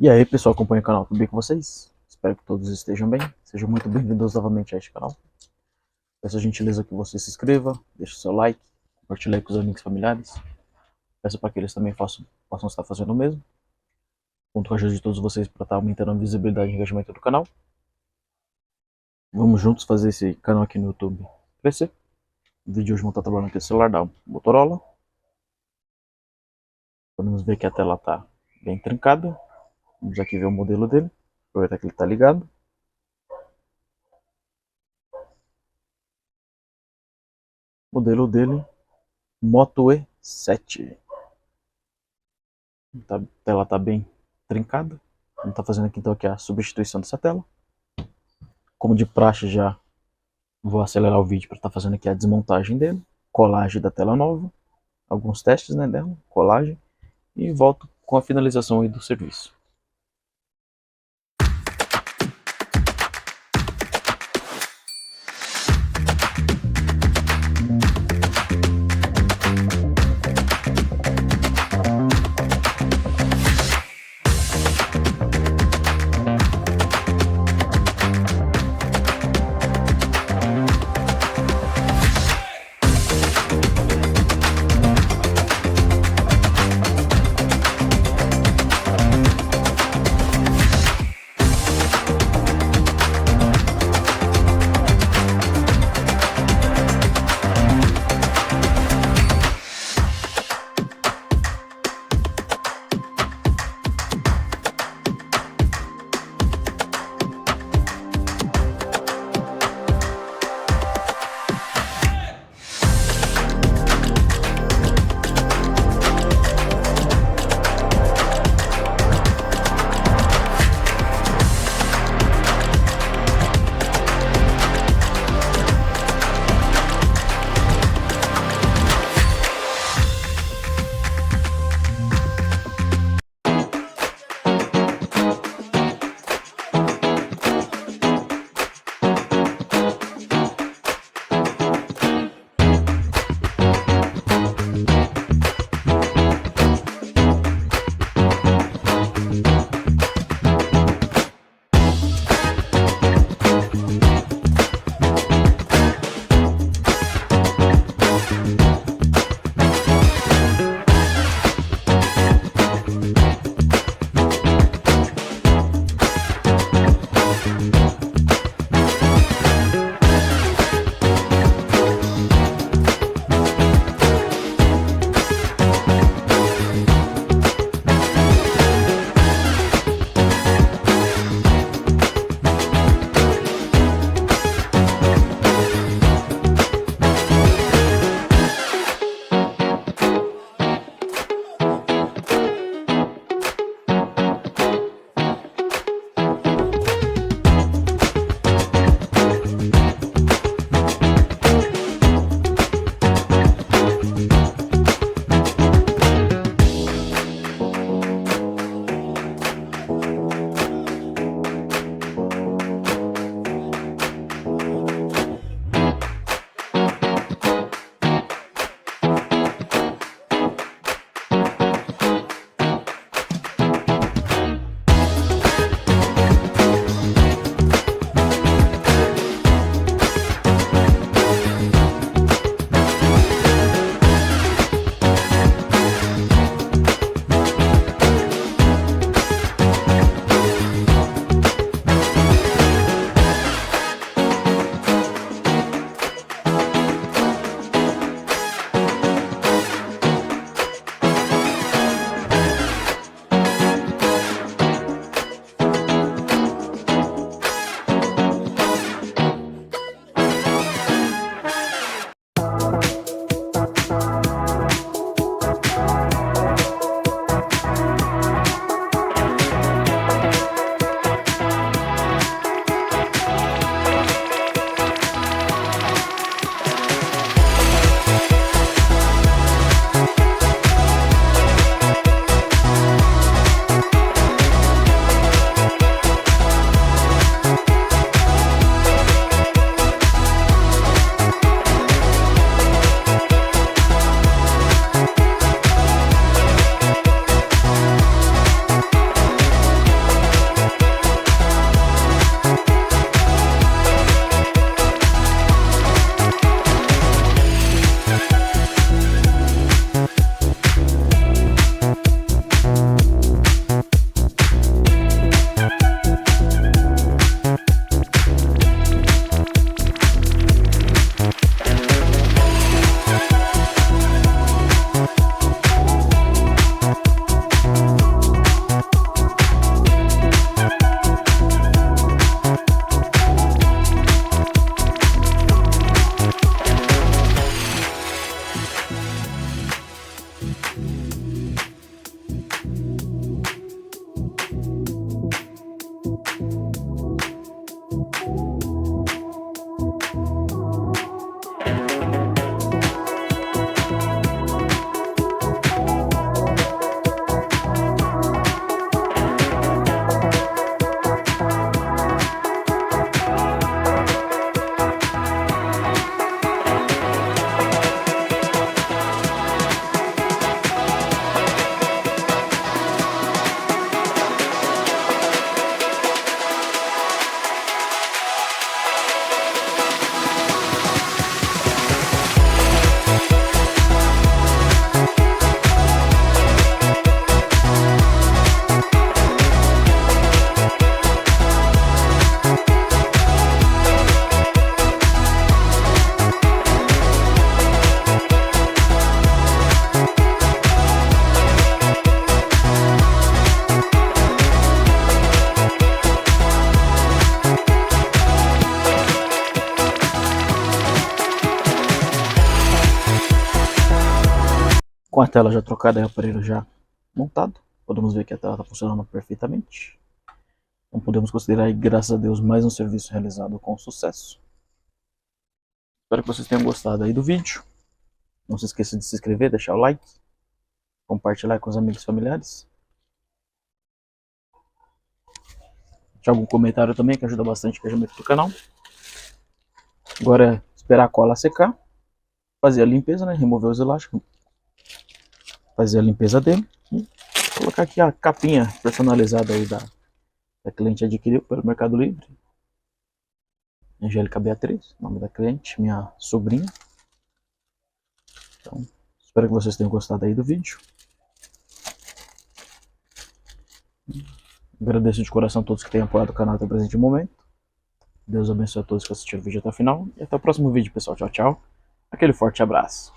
E aí pessoal, acompanha o canal, tudo bem com vocês? Espero que todos estejam bem. Sejam muito bem-vindos novamente a este canal. Peço a gentileza que você se inscreva, deixe o seu like, compartilhe com os amigos e familiares. Peço para que eles também possam estar fazendo o mesmo. Conto com a ajuda de todos vocês para estar aumentando a visibilidade e engajamento do canal. Vamos juntos fazer esse canal aqui no YouTube crescer. O vídeo de hoje vamos estar trabalhando aqui no celular da Motorola. Podemos ver que a tela está bem trincada. Vamos aqui ver o modelo dele. Aproveitar que ele está ligado. O modelo dele, Moto E7. A tela está bem trincada. Vamos estar fazendo aqui então aqui a substituição dessa tela. Como de praxe, já vou acelerar o vídeo para estar fazendo aqui a desmontagem dele. Colagem da tela nova. Alguns testes, né, dela. Colagem. E volto com a finalização aí do serviço. Com a tela já trocada e o aparelho já montado, podemos ver que a tela está funcionando perfeitamente. Então podemos considerar aí, graças a Deus, mais um serviço realizado com sucesso. Espero que vocês tenham gostado aí do vídeo. Não se esqueça de se inscrever, deixar o like, compartilhar com os amigos e familiares. Deixar algum comentário também, que ajuda bastante o engajamento do canal. Agora é esperar a cola secar, fazer a limpeza, né? Remover os elásticos, fazer a limpeza dele e colocar aqui a capinha personalizada aí da cliente adquiriu pelo Mercado Livre. Angélica Beatriz, nome da cliente, minha sobrinha. Então, espero que vocês tenham gostado aí do vídeo. Agradeço de coração a todos que têm apoiado o canal até o presente momento. Deus abençoe a todos que assistiram o vídeo até o final. E até o próximo vídeo, pessoal. Tchau, tchau. Aquele forte abraço.